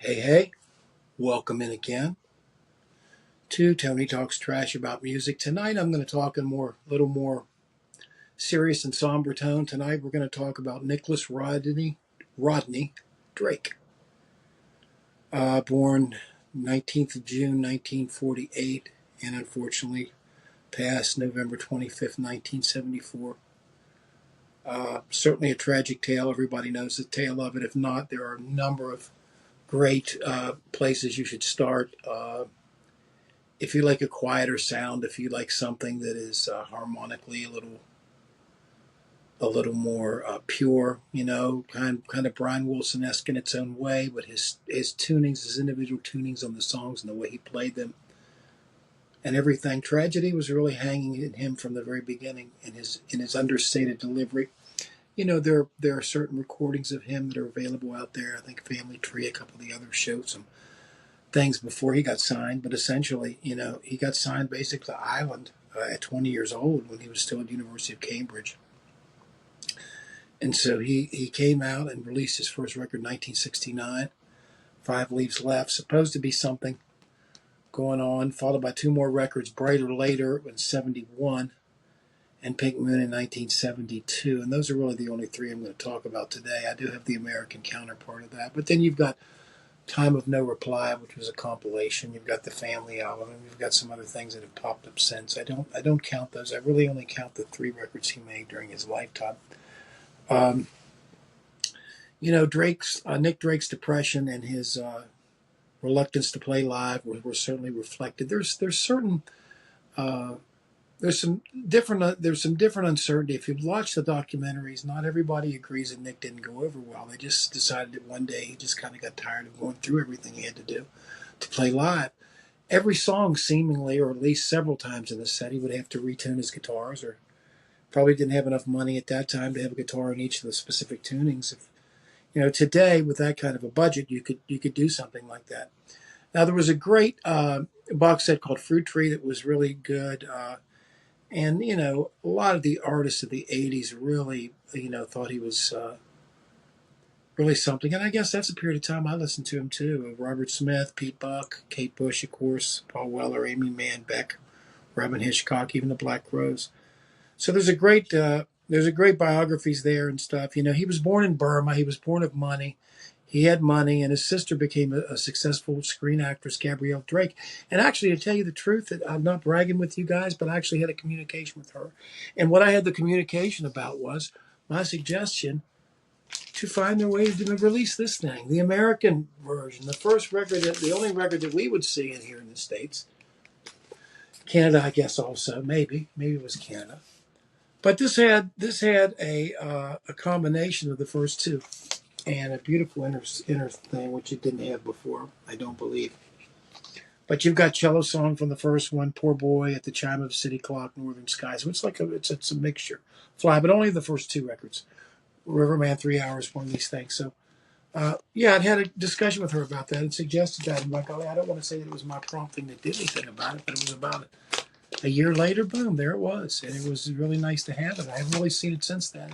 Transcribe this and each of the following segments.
Hey, welcome in again to Tony Talks Trash About Music. Tonight I'm going to talk in a little more serious and somber tone. Tonight we're going to talk about Nicholas Rodney Drake. Born 19th of June 1948 and unfortunately passed November 25th, 1974. Certainly a tragic tale. Everybody knows the tale of it. If not, there are a number of great places you should start. If you like a quieter sound, if you like something that is harmonically a little more pure, kind of Brian Wilson-esque in its own way, but his tunings, his individual tunings on the songs and the way he played them and everything. Tragedy was really hanging in him from the very beginning in his understated delivery. There are certain recordings of him that are available out there. I think Family Tree, a couple of the others showed some things before he got signed, but essentially, he got signed basically to Island at 20 years old when he was still at the University of Cambridge. And so he came out and released his first record in 1969, Five Leaves Left, supposed to be something going on, followed by two more records, Brighter Later in 71 and Pink Moon in 1972. And those are really the only three I'm going to talk about today. I do have the American counterpart of that. But then you've got Time of No Reply, which was a compilation. You've got the Family album, and you've got some other things that have popped up since. I don't count those. I really only count the three records he made during his lifetime. Nick Drake's depression and his reluctance to play live were certainly reflected. There's some different uncertainty. If you've watched the documentaries, not everybody agrees that Nick didn't go over well. They just decided that one day he just kind of got tired of going through everything he had to do to play live. Every song, seemingly, or at least several times in the set, he would have to retune his guitars, or probably didn't have enough money at that time to have a guitar in each of the specific tunings. Today with that kind of a budget, you could do something like that. Now there was a great box set called Fruit Tree that was really good. And, a lot of the artists of the 80s really, thought he was really something. And I guess that's a period of time I listened to him too. Robert Smith, Pete Buck, Kate Bush, of course, Paul Weller, Amy Mann, Beck, Robin Hitchcock, even the Black Crowes. So there's a great biographies there and stuff. He was born in Burma. He was born of money. He had money, and his sister became a successful screen actress, Gabrielle Drake. And actually, to tell you the truth, that I'm not bragging with you guys, but I actually had a communication with her. And what I had the communication about was my suggestion to find their way to release this thing, the American version, the first record, the only record that we would see in here in the States. Canada, I guess, also maybe it was Canada. But this had a combination of the first two, and a beautiful inner thing, which it didn't have before, I don't believe. But you've got cello song from the first one, Poor Boy, At the Chime of City Clock, Northern Sky. So it's a mixture. Fly, but only the first two records. Riverman, 3 Hours, one of these things. So, I'd had a discussion with her about that and suggested that. I'm like, I don't want to say that it was my prompting that did anything about it, but it was about it. A year later, boom, there it was. And it was really nice to have it. I haven't really seen it since then.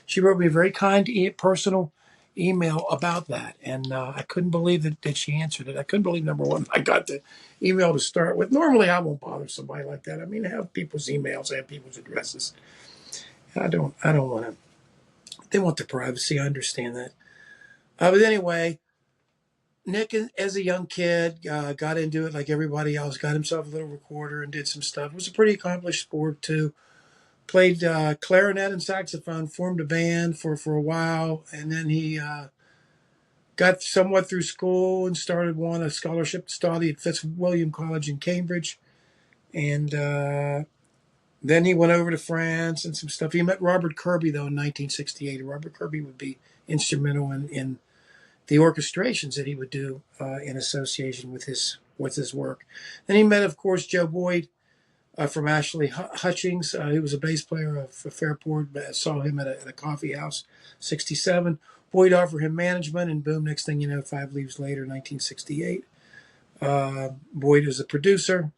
She wrote me a very kind, personal email about that. And I couldn't believe that she answered it. I couldn't believe, number one, I got the email to start with. Normally, I won't bother somebody like that. I mean, I have people's emails. I have people's addresses. I don't want to. They want their privacy. I understand that. But anyway, Nick, as a young kid, got into it like everybody else, got himself a little recorder and did some stuff. It was a pretty accomplished sport, too. Played clarinet and saxophone, formed a band for a while, and then he got somewhat through school and won a scholarship to study at Fitzwilliam College in Cambridge. And then he went over to France and some stuff. He met Robert Kirby, though, in 1968. Robert Kirby would be instrumental in the orchestrations that he would do in association with his work. Then he met, of course, Joe Boyd from Ashley Hutchings. He was a bass player for Fairport. Saw him at a coffee house, 67. Boyd offered him management, and boom, next thing you know, 5 Leaves Later, 1968. Boyd was a producer,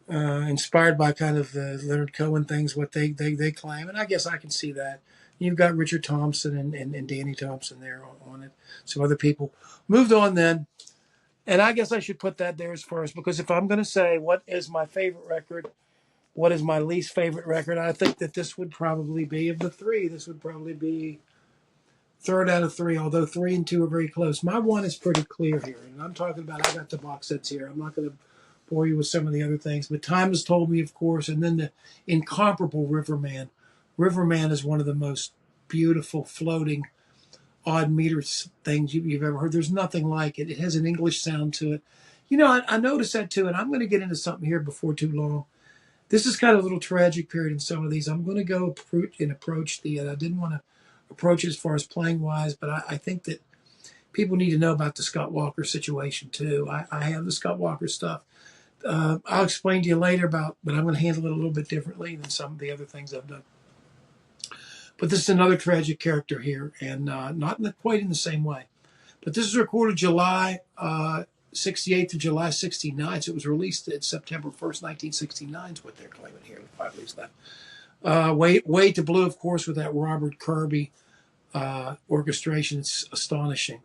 inspired by kind of the Leonard Cohen things, what they claim, and I guess I can see that. You've got Richard Thompson and Danny Thompson there on it. Some other people. Moved on then. And I guess I should put that there as first, because if I'm going to say what is my favorite record, what is my least favorite record, I think that this would probably be, of the three, this would probably be third out of three, although 3 and 2 are very close. My one is pretty clear here. And I'm talking about, I got the box sets here. I'm not going to bore you with some of the other things. But Time Has Told Me, of course, and then the incomparable Riverman. Riverman is one of the most beautiful floating odd meter things you've ever heard. There's nothing like it. It has an English sound to it. You know, I noticed that too, and I'm going to get into something here before too long. This is kind of a little tragic period in some of these. I'm going to go and approach the. I didn't want to approach it as far as playing wise, but I think that people need to know about the Scott Walker situation too. I have the Scott Walker stuff. I'll explain to you later about, but I'm going to handle it a little bit differently than some of the other things I've done. But this is another tragic character here, and not quite in the same way. But this is recorded July 68 to July 69, so it was released at September 1st, 1969 is what they're claiming here, the 5 weeks left. Way to Blue, of course, with that Robert Kirby orchestration. It's astonishing.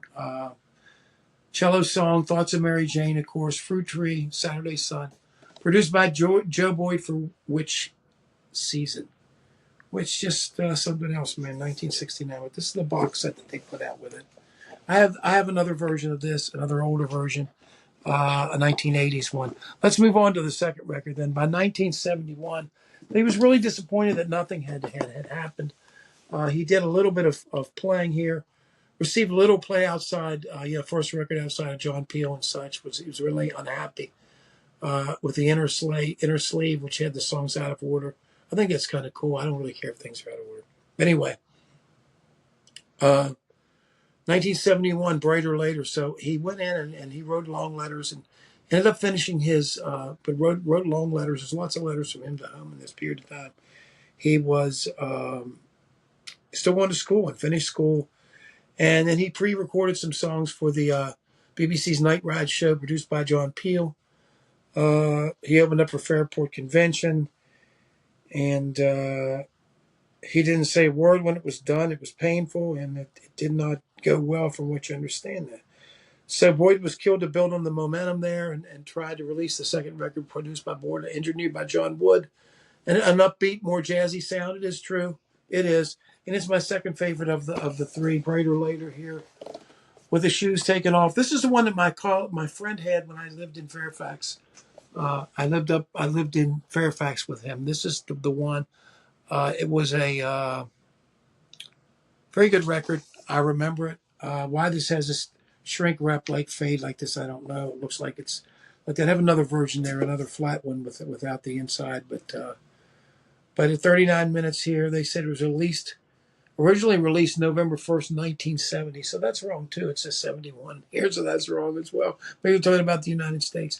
Cello Song, Thoughts of Mary Jane, of course, Fruit Tree, Saturday Sun. Produced by Joe Boyd for which season? Which just something else, man, 1969. But this is the box set that they put out with it. I have another version of this, another older version, a 1980s one. Let's move on to the second record then. By 1971, he was really disappointed that nothing had happened. He did a little bit of playing here, received little play outside, first record outside of John Peel and such. He was really unhappy with the inner sleeve, which had the songs out of order. I think that's kind of cool. I don't really care if things are out of order. Anyway, 1971, Brighter Later. So he went in and he wrote long letters and ended up finishing his, but wrote long letters. There's lots of letters from him to home in this period of time. He was still going to school and finished school. And then he pre-recorded some songs for the BBC's Night Ride show produced by John Peel. He opened up for Fairport Convention. And he didn't say a word when it was done. It was painful, and it did not go well, from what you understand that. So Boyd was killed to build on the momentum there and tried to release the second record produced by Boyd, engineered by John Wood. And an upbeat, more jazzy sound. It is true. It is. And it's my second favorite of the three. Brighter Later here, with the shoes taken off. This is the one that my friend had when I lived in Fairfax. I lived in Fairfax with him. This is the one. It was a very good record. I remember it. Why this has this shrink wrap like fade like this, I don't know. It looks like it's like they have another version there, another flat one without the inside. But at 39 minutes here, they said it was originally released November 1st, 1970. So that's wrong too. It says 71 here, so that's wrong as well. Maybe we're talking about the United States.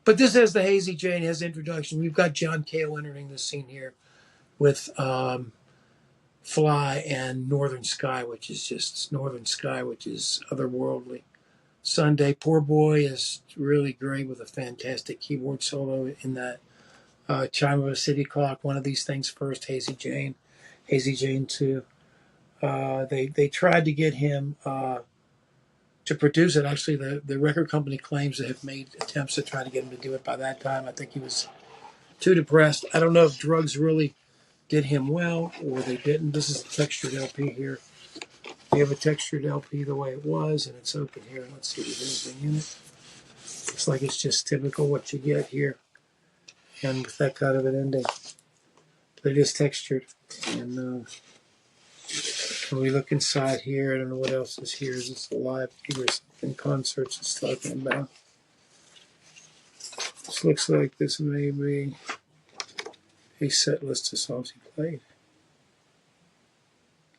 But this has the Hazy Jane, has introduction. We've got John Cale entering the scene here with Fly and Northern Sky, which is otherworldly. Sunday, Poor Boy is really great with a fantastic keyboard solo in that. Chime of a City Clock, One of These Things First, Hazy Jane 2. They tried to get him to produce it. Actually, the record company claims to have made attempts to try to get him to do it by that time. I think he was too depressed. I don't know if drugs really did him well or they didn't. This is a textured LP here. We have a textured LP the way it was, and it's open here. Let's see if there's anything in it. Looks like it's just typical what you get here, and with that kind of an ending. But it is textured. And when we look inside here, I don't know what else is here. Is this live viewers and concerts it's talking about? This looks like this may be a set list of songs he played.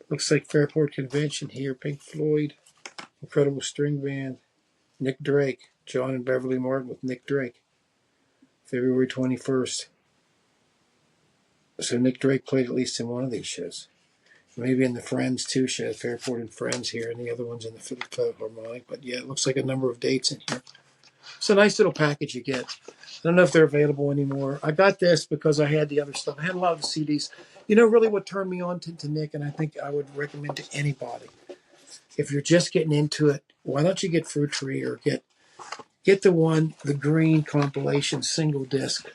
Looks like Fairport Convention here, Pink Floyd, Incredible String Band, Nick Drake, John and Beverly Martin with Nick Drake, February 21st. So Nick Drake played at least in one of these shows. Maybe in the Friends too show, Fairport and Friends here, and the other one's in the Philharmonic. But yeah, it looks like a number of dates in here. It's a nice little package you get. I don't know if they're available anymore. I got this because I had the other stuff. I had a lot of the CDs. You know, really what turned me on to Nick, and I think I would recommend to anybody, if you're just getting into it, why don't you get Fruit Tree or get the green compilation single disc.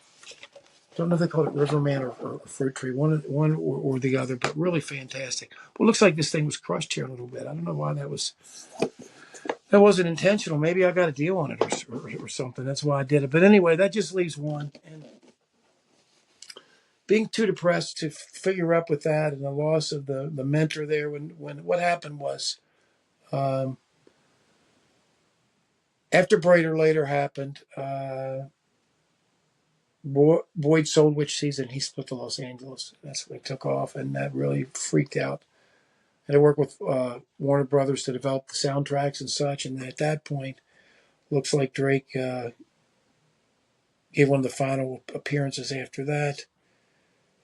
Don't know if they call it Riverman or Fruit Tree, one or the other, but really fantastic. Well, it looks like this thing was crushed here a little bit. I don't know why that wasn't intentional. Maybe I got a deal on it or something. That's why I did it. But anyway, that just leaves one. And being too depressed to figure up with that and the loss of the mentor there, when what happened was, after Brader later happened, Boyd sold which season he split to Los Angeles. That's when he took off, and that really freaked out. And I worked with Warner Brothers to develop the soundtracks and such. And at that point, looks like Drake gave one of the final appearances after that.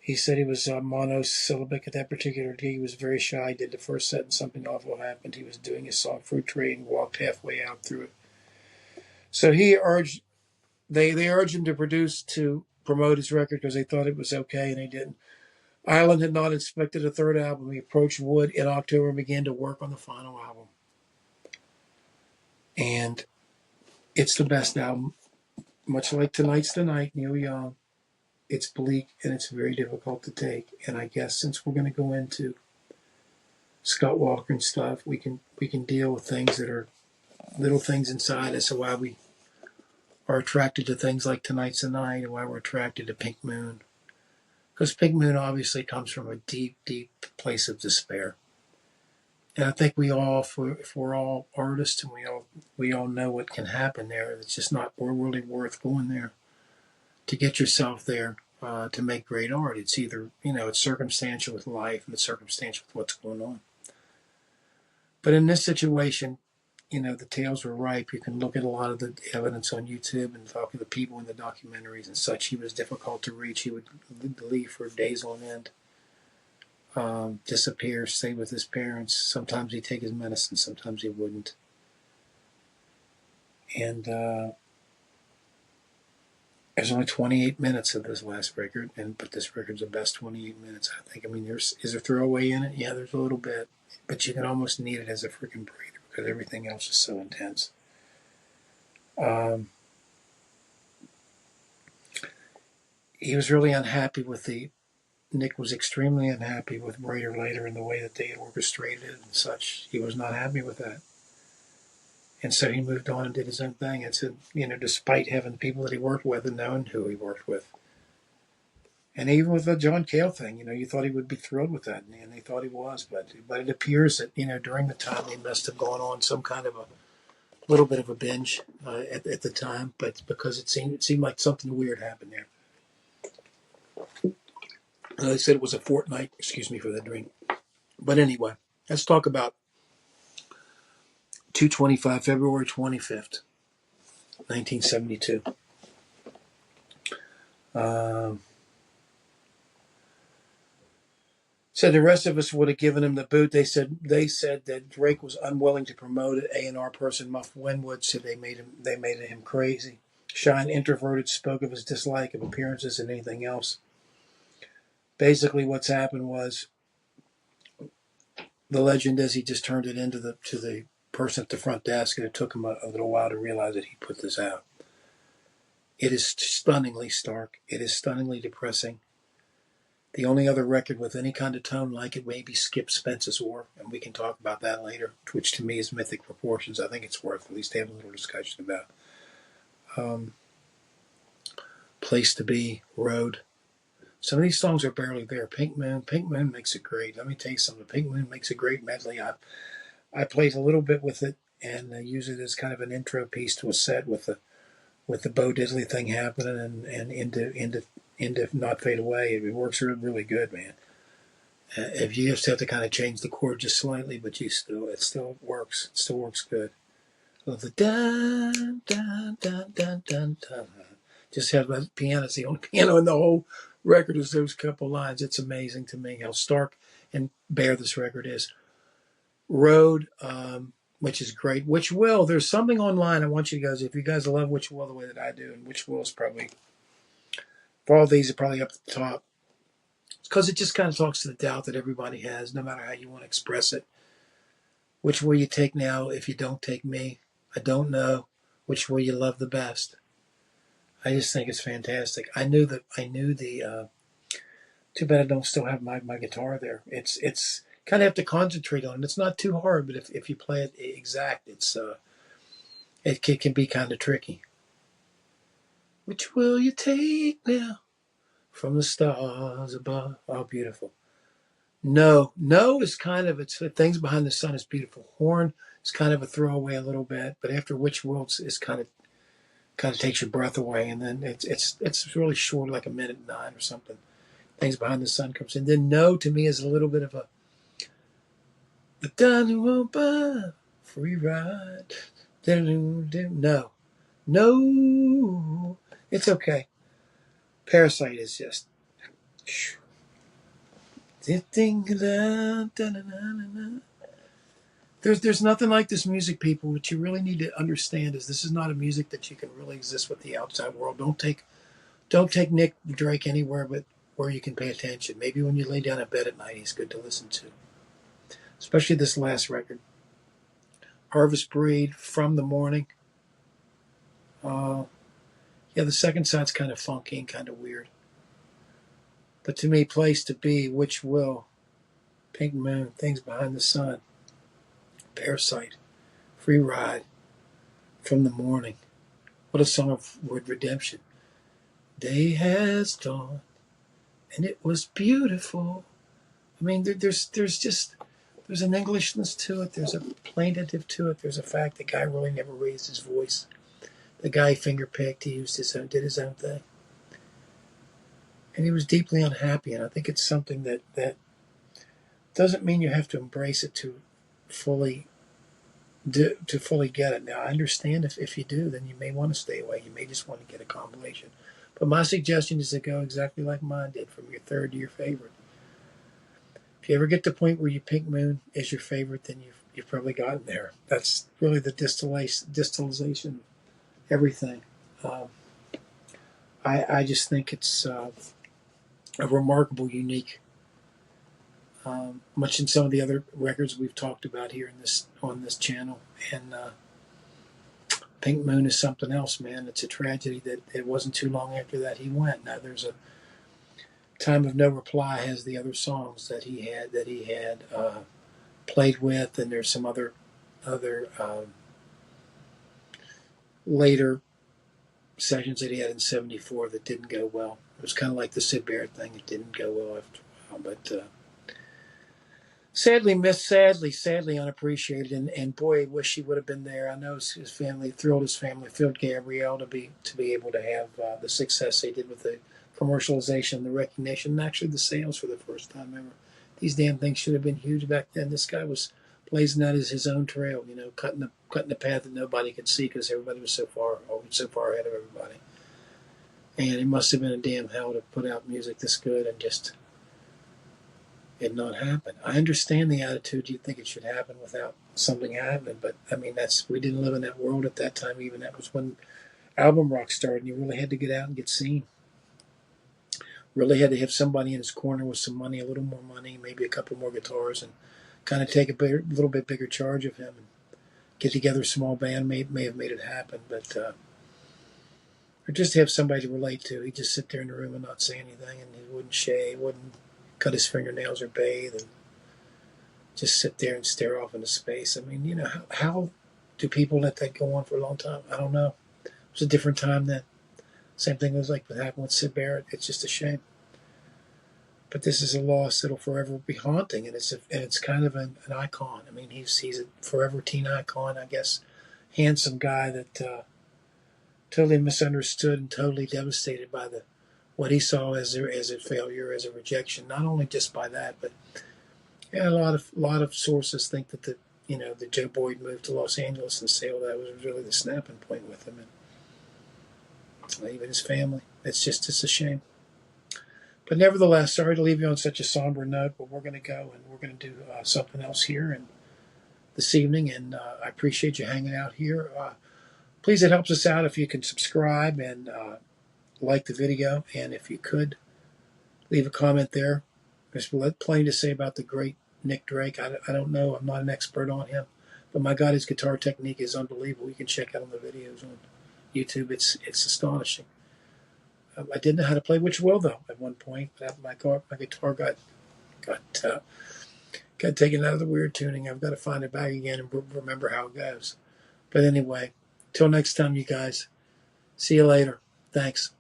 He said he was monosyllabic at that particular day. He was very shy. Did the first set and something awful happened. He was doing his song Fruit Tree and walked halfway out through it. So he urged, they urged him to promote his record because they thought it was okay, and he didn't. Island had not inspected a third album. He approached Wood in October and began to work on the final album. And it's the best album. Much like Tonight's the Night, Neil Young, it's bleak and it's very difficult to take. And I guess since we're going to go into Scott Walker and stuff, we can deal with things that are little things inside us, so why we are attracted to things like Tonight's the Night and why we're attracted to Pink Moon. Because Pink Moon obviously comes from a deep, deep place of despair. And I think we all, if we're all artists and we all know what can happen there, it's just not really worth going there to get yourself there to make great art. It's either, it's circumstantial with life and it's circumstantial with what's going on. But in this situation, the tales were ripe. You can look at a lot of the evidence on YouTube and talk to the people in the documentaries and such. He was difficult to reach. He would leave for days on end. Disappear, stay with his parents. Sometimes he'd take his medicine, sometimes he wouldn't. And there's only 28 minutes of this last record, but this record's the best 28 minutes, I think. I mean, is there throwaway in it? Yeah, there's a little bit, but you can almost need it as a freaking breather because everything else is so intense. He was really unhappy with Nick was extremely unhappy with Brader later in the way that they had orchestrated it and such. He was not happy with that. And so he moved on and did his own thing. And so, despite having the people that he worked with and knowing who he worked with. And even with the John Cale thing, you thought he would be thrilled with that. And they thought he was. But it appears that, during the time they must have gone on some kind of a little bit of a binge at the time. But because it seemed like something weird happened there. They said it was a fortnight. Excuse me for that drink. But anyway, let's talk about 225, February 25th, 1972. So the rest of us would have given him the boot. They said that Drake was unwilling to promote it. A&R person Muff Winwood said they made him crazy. Shine, introverted, spoke of his dislike of appearances and anything else. Basically, what's happened was, the legend is, he just turned it into to the person at the front desk, and it took him a little while to realize that he put this out. It is stunningly stark. It is stunningly depressing. The only other record with any kind of tone like it may be Skip Spence's War, and we can talk about that later, which to me is mythic proportions. I think it's worth at least having a little discussion about. Place to Be, Road. Some of these songs are barely there. Pink Moon makes it great. Let me tell you something. Pink Moon makes a great medley. I played a little bit with it and use it as kind of an intro piece to a set with the Bo Diddley thing happening and into Not Fade Away. It works really good, man. If you just have to kind of change the chord just slightly, but it still works. It still works good. I love the dun dun dun dun dun dun. Just have that piano. It's the only piano in the whole record is those couple lines. It's amazing to me how stark and bare this record is. Road, which is great. Which Will, there's something online I want you guys, if you guys love Which Will the way that I do, and Which Will is probably, for all these, are probably up at the top. Because it just kind of talks to the doubt that everybody has, no matter how you want to express it. Which will you take now if you don't take me? I don't know. Which will you love the best? I just think it's fantastic. I knew the. Too bad I don't still have my guitar there. It's kind of have to concentrate on it. It's not too hard, but if you play it exact, it can be kind of tricky. Which will you take now from the stars above? Oh, beautiful. No, no is kind of, it's Things Behind the Sun is beautiful. Horn is kind of a throwaway a little bit, but after Which Will is kind of takes your breath away, and then it's really short, like a minute 9 or something. Things Behind the Sun comes in. Then No to me is a little bit of a done free ride. No, no, it's okay. Parasite is just. There's nothing like this music, people. What you really need to understand is this is not a music that you can really exist with the outside world. Don't take Nick Drake anywhere but where you can pay attention. Maybe when you lay down in bed at night, he's good to listen to. Especially this last record, Harvest Breed, From the Morning. The second side's kind of funky and kind of weird. But to me, Place to Be, Which Will, Pink Moon, Things Behind the Sun, Parasite, Free Ride, From the Morning. What a song of word redemption. Day has dawned, and it was beautiful. I mean, there's an Englishness to it. There's a plaintive to it. There's a fact the guy really never raised his voice. The guy fingerpicked. He did his own thing, and he was deeply unhappy. And I think it's something that doesn't mean you have to embrace it to fully get it. Now, I understand if you do, then you may want to stay away. You may just want to get a compilation. But my suggestion is to go exactly like mine did, from your third to your favorite. If you ever get to the point where you Pink Moon is your favorite, then you've probably gotten there. That's really the distillation, everything. I just think it's a remarkable, unique, much in some of the other records we've talked about here on this channel. And Pink Moon is something else, man. It's a tragedy that it wasn't too long after that he went. Now there's a Time of No Reply has the other songs that he had played with, and there's some other later sessions that he had in '74 that didn't go well. It was kind of like the Sid Barrett thing; it didn't go well after a while, but sadly missed, sadly unappreciated, and boy, I wish he would have been there. I know his family thrilled Gabrielle to be able to have the success they did with the commercialization, the recognition, and actually the sales for the first time ever. These damn things should have been huge back then. This guy was blazing out his own trail, cutting the path that nobody could see because everybody was so far ahead of everybody. And it must have been a damn hell to put out music this good and just it not happen. I understand the attitude. You think it should happen without something happening, but I mean we didn't live in that world at that time. Even that was when album rock started, and you really had to get out and get seen. Really had to have somebody in his corner with some money, a little more money, maybe a couple more guitars, and kind of take a little bit bigger charge of him and get together a small band. May have made it happen, but or just have somebody to relate to. He'd just sit there in the room and not say anything, and he wouldn't shave, wouldn't cut his fingernails or bathe, and just sit there and stare off into space. I mean, how do people let that go on for a long time? I don't know. It was a different time then. Same thing was like what happened with Sid Barrett. It's just a shame. But this is a loss that'll forever be haunting, and it's kind of an icon. I mean, he's a forever teen icon, I guess. Handsome guy that totally misunderstood and totally devastated by what he saw as a failure, as a rejection. Not only just by that, but a lot of sources think that the Joe Boyd moved to Los Angeles and say, that was really the snapping point with him, and even his family. It's a shame. But nevertheless, sorry to leave you on such a somber note, but we're going to go and we're going to do something else here. And this evening, and I appreciate you hanging out here. Please, it helps us out if you can subscribe and like the video, and if you could leave a comment there. There's plenty to say about the great Nick Drake. I don't know. I'm not an expert on him, but my God, his guitar technique is unbelievable. You can check out on the videos on YouTube. It's astonishing. I didn't know how to play Which Will though at one point. My guitar got taken out of the weird tuning. I've got to find it back again and remember how it goes. But anyway, till next time, you guys. See you later. Thanks.